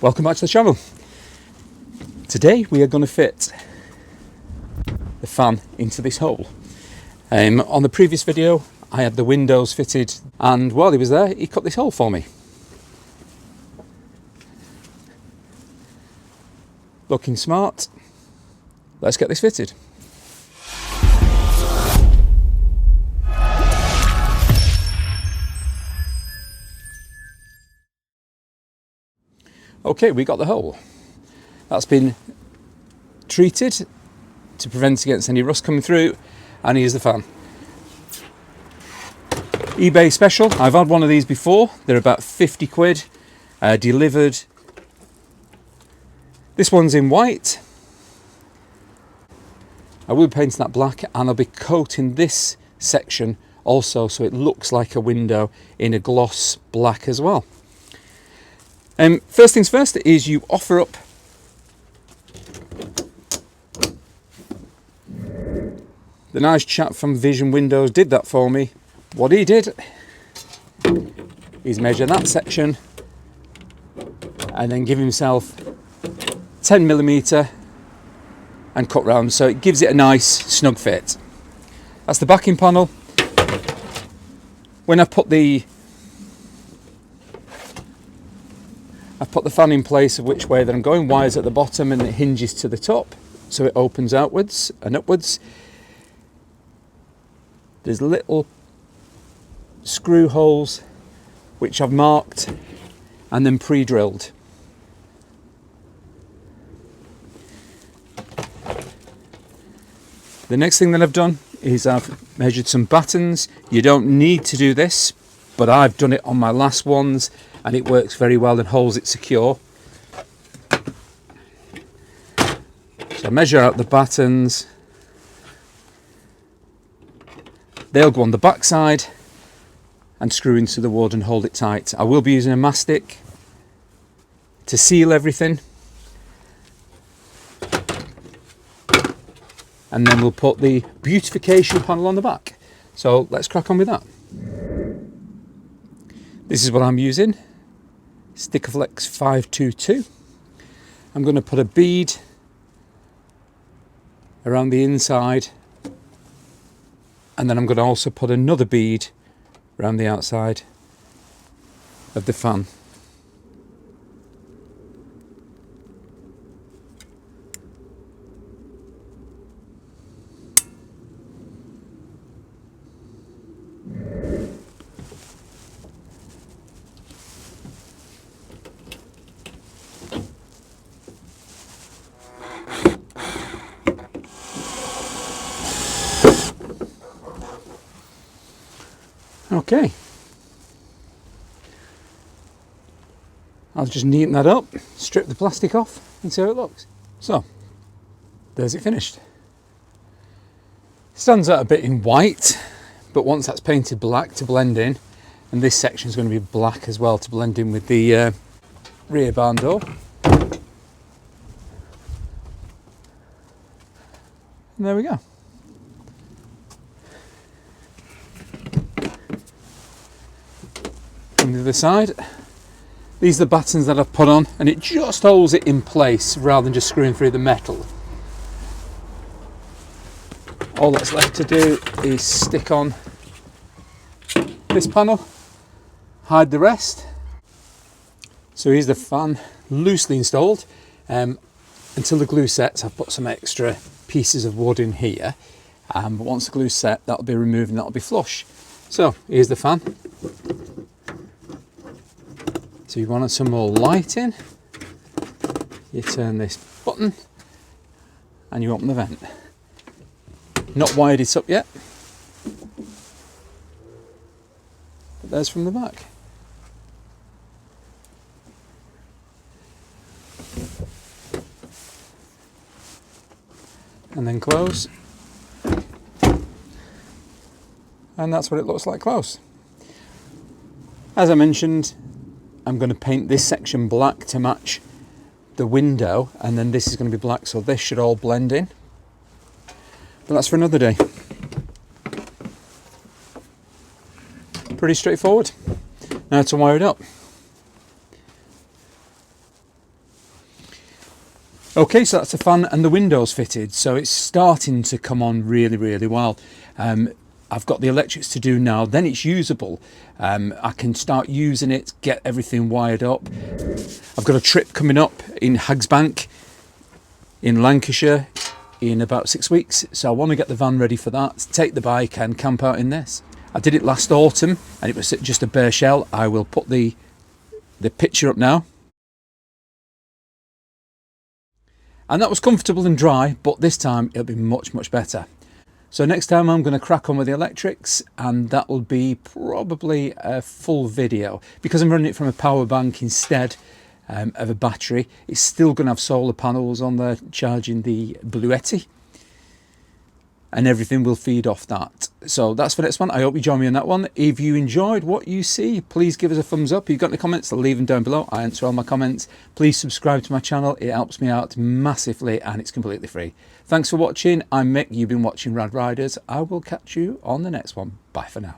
Welcome back to the channel. Today we are going to fit the fan into this hole. On the previous video I had the windows fitted, and while he was there he cut this hole for me. Looking smart. Let's get this fitted. Okay, we got the hole. That's been treated to prevent against any rust coming through, and here's the fan. eBay special. I've had one of these before. They're about 50 quid, delivered. This one's in white. I will be painting that black, and I'll be coating this section also so it looks like a window in a gloss black as well. First things first is you offer up the nice chap from Vision Windows did that for me. What he did is measure that section and then give himself 10mm and cut round, so it gives it a nice snug fit. That's the backing panel. When I put the fan in place of which way that I'm going, wires at the bottom and it hinges to the top, so it opens outwards and upwards. There's little screw holes which I've marked and then pre-drilled. The next thing that I've done is I've measured some battens. You don't need to do this, but I've done it on my last ones and it works very well and holds it secure. So I measure out the battens. They'll go on the back side and screw into the wood and hold it tight. I will be using a mastic to seal everything. And then we'll put the beautification panel on the back. So let's crack on with that. This is what I'm using, Stickerflex 522. I'm going to put a bead around the inside, and then I'm going to also put another bead around the outside of the fan. Okay, I'll just neaten that up, strip the plastic off and see how it looks. So, there's it finished. Stands out a bit in white, but once that's painted black to blend in, and this section is going to be black as well to blend in with the rear barn door. And there we go. On the other side, these are the battens that I've put on, and it just holds it in place rather than just screwing through the metal. All that's left to do is stick on this panel, hide the rest. So here's the fan loosely installed. Until the glue sets, I've put some extra pieces of wood in here, but once the glue's set, that'll be removed and that'll be flush. So here's the fan. So you want some more lighting, you turn this button and you open the vent. Not wired it up yet, but there's from the back. And then close, and that's what it looks like close. As I mentioned, I'm going to paint this section black to match the window, and then this is going to be black, so this should all blend in. But that's for another day. Pretty straightforward. Now to wire it up. Okay, so that's the fan and the windows fitted, so it's starting to come on really, really well. I've got the electrics to do now, then it's usable. I can start using it, get everything wired up. I've got a trip coming up in Hagsbank in Lancashire in about 6 weeks, so I want to get the van ready for that, take the bike and camp out in this. I did it last autumn and it was just a bare shell. I will put the picture up now. And that was comfortable and dry, but this time it'll be much, much better. So next time I'm going to crack on with the electrics, and that will be probably a full video. Because I'm running it from a power bank instead of a battery, it's still going to have solar panels on there charging the Bluetti, and everything will feed off that. So that's for next one. I hope you join me on that one. If you enjoyed what you see, please give us a thumbs up. If you've got any comments, leave them down below. I answer all my comments. Please subscribe to my channel. It helps me out massively and it's completely free. Thanks for watching. I'm Mick. You've been watching Rad Riders. I will catch you on the next one. Bye for now.